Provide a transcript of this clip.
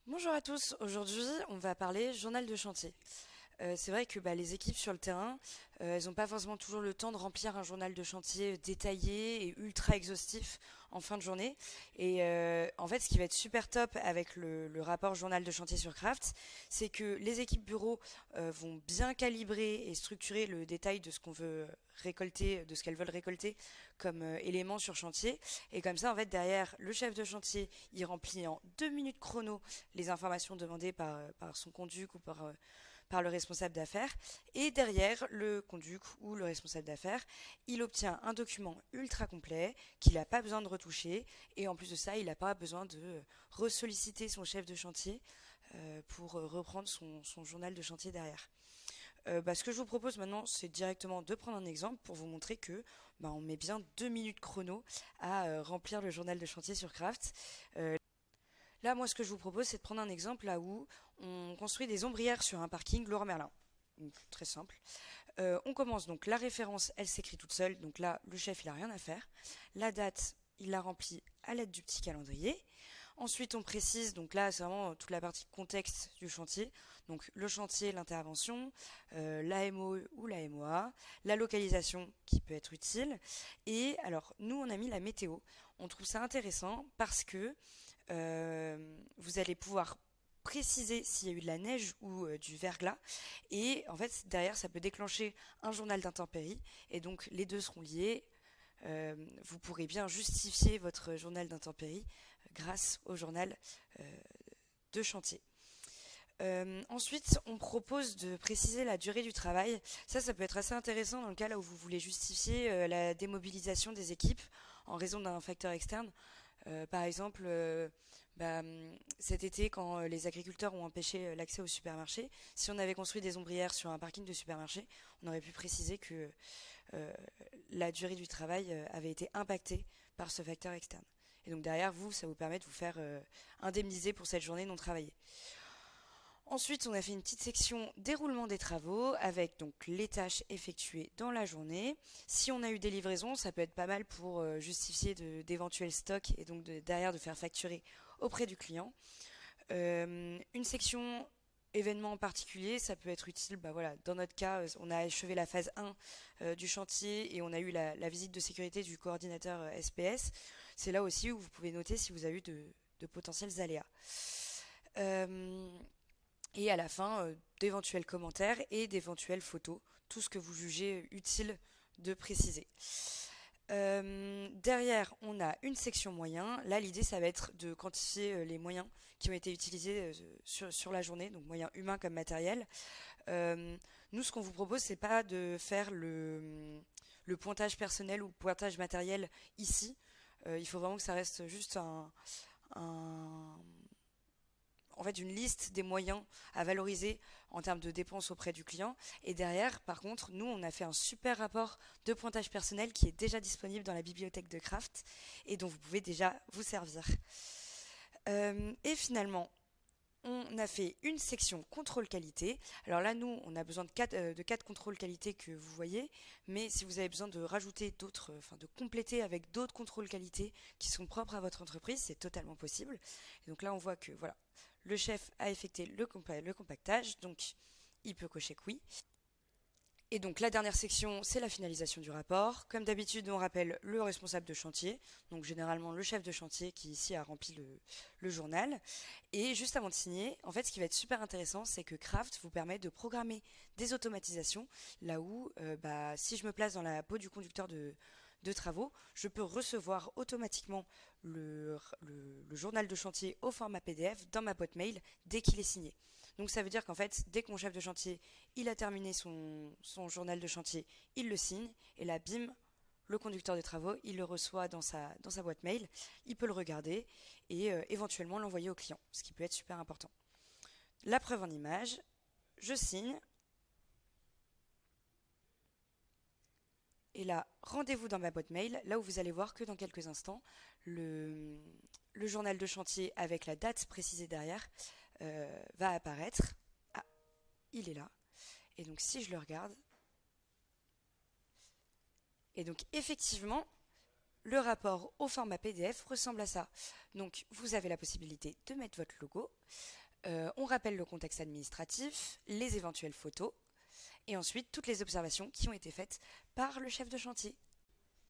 Bonjour à tous, aujourd'hui on va parler journal de chantier. C'est vrai que les équipes sur le terrain, elles n'ont pas forcément toujours le temps de remplir un journal de chantier détaillé et ultra exhaustif en fin de journée. Et en fait, ce qui va être super top avec le rapport journal de chantier sur Craft, c'est que les équipes bureau vont bien calibrer et structurer le détail de ce qu'on veut récolter, de ce qu'elles veulent récolter comme éléments sur chantier. Et comme ça, en fait, derrière, le chef de chantier, il remplit en 2 minutes chrono les informations demandées par son conduc ou par le responsable d'affaires. Et derrière, le conduc ou le responsable d'affaires, il obtient un document ultra complet qu'il n'a pas besoin de retoucher. Et en plus de ça, il n'a pas besoin de ressolliciter son chef de chantier pour reprendre son journal de chantier derrière. Ce que je vous propose maintenant, c'est directement de prendre un exemple pour vous montrer que on met bien 2 minutes chrono à remplir le journal de chantier sur Craft. Là, moi, ce que je vous propose, c'est de prendre un exemple là où on construit des ombrières sur un parking Leroy Merlin. Donc, très simple. On commence donc, la référence, elle s'écrit toute seule. Donc là, le chef, il a rien à faire. La date, il la remplit à l'aide du petit calendrier. Ensuite, on précise, donc là, c'est vraiment toute la partie contexte du chantier. Donc le chantier, l'intervention, l'AMO ou la MOA, la localisation qui peut être utile. Et alors, nous, on a mis la météo. On trouve ça intéressant parce que vous allez pouvoir préciser s'il y a eu de la neige ou du verglas. Et en fait, derrière, ça peut déclencher un journal d'intempéries. Et donc, les deux seront liés. Vous pourrez bien justifier votre journal d'intempéries grâce au journal euh, de chantier. Ensuite, on propose de préciser la durée du travail. Ça peut être assez intéressant dans le cas là où vous voulez justifier la démobilisation des équipes en raison d'un facteur externe. Par exemple, cet été, quand les agriculteurs ont empêché l'accès au supermarché, si on avait construit des ombrières sur un parking de supermarché, on aurait pu préciser que euh, la durée du travail avait été impactée par ce facteur externe. Et donc derrière, ça vous permet de vous faire indemniser pour cette journée non travaillée. Ensuite, on a fait une petite section déroulement des travaux avec donc les tâches effectuées dans la journée. Si on a eu des livraisons, ça peut être pas mal pour justifier d'éventuels stocks et donc derrière de faire facturer auprès du client. Une section événement en particulier, ça peut être utile. Voilà, dans notre cas, on a achevé la phase 1 du chantier et on a eu la visite de sécurité du coordinateur SPS. C'est là aussi où vous pouvez noter si vous avez eu de potentiels aléas. Euh, et à la fin, d'éventuels commentaires et d'éventuelles photos, tout ce que vous jugez utile de préciser. Derrière, on a une section moyens. Là, l'idée, ça va être de quantifier les moyens qui ont été utilisés sur la journée, donc moyens humains comme matériels. Nous, ce qu'on vous propose, c'est pas de faire le pointage personnel ou le pointage matériel ici. Il faut vraiment que ça reste juste un, en fait une liste des moyens à valoriser en termes de dépenses auprès du client. Et derrière, par contre, nous, on a fait un super rapport de pointage personnel qui est déjà disponible dans la bibliothèque de Craft et dont vous pouvez déjà vous servir. Et finalement, on a fait une section contrôle qualité. Alors là, nous, on a besoin de quatre contrôles qualité que vous voyez, mais si vous avez besoin de rajouter d'autres, de compléter avec d'autres contrôles qualité qui sont propres à votre entreprise, c'est totalement possible. Et donc là, on voit que voilà, le chef a effectué le compactage, donc il peut cocher que oui. Et donc la dernière section, c'est la finalisation du rapport. Comme d'habitude, on rappelle le responsable de chantier, donc généralement le chef de chantier qui ici a rempli le journal. Et juste avant de signer, en fait, ce qui va être super intéressant, c'est que Craft vous permet de programmer des automatisations, là où si je me place dans la peau du conducteur de travaux, je peux recevoir automatiquement le journal de chantier au format PDF dans ma boîte mail dès qu'il est signé. Donc ça veut dire qu'en fait, dès que mon chef de chantier il a terminé son journal de chantier, il le signe, et là, bim, le conducteur de travaux, il le reçoit dans sa boîte mail, il peut le regarder et éventuellement l'envoyer au client, ce qui peut être super important. La preuve en image, je signe, et là, rendez-vous dans ma boîte mail, là où vous allez voir que dans quelques instants, le journal de chantier avec la date précisée derrière va apparaître. Ah, il est là. Et donc si je le regarde, et donc effectivement, Le rapport au format PDF ressemble à ça. Donc vous avez la possibilité de mettre votre logo, on rappelle le contexte administratif, les éventuelles photos, et ensuite toutes les observations qui ont été faites par le chef de chantier.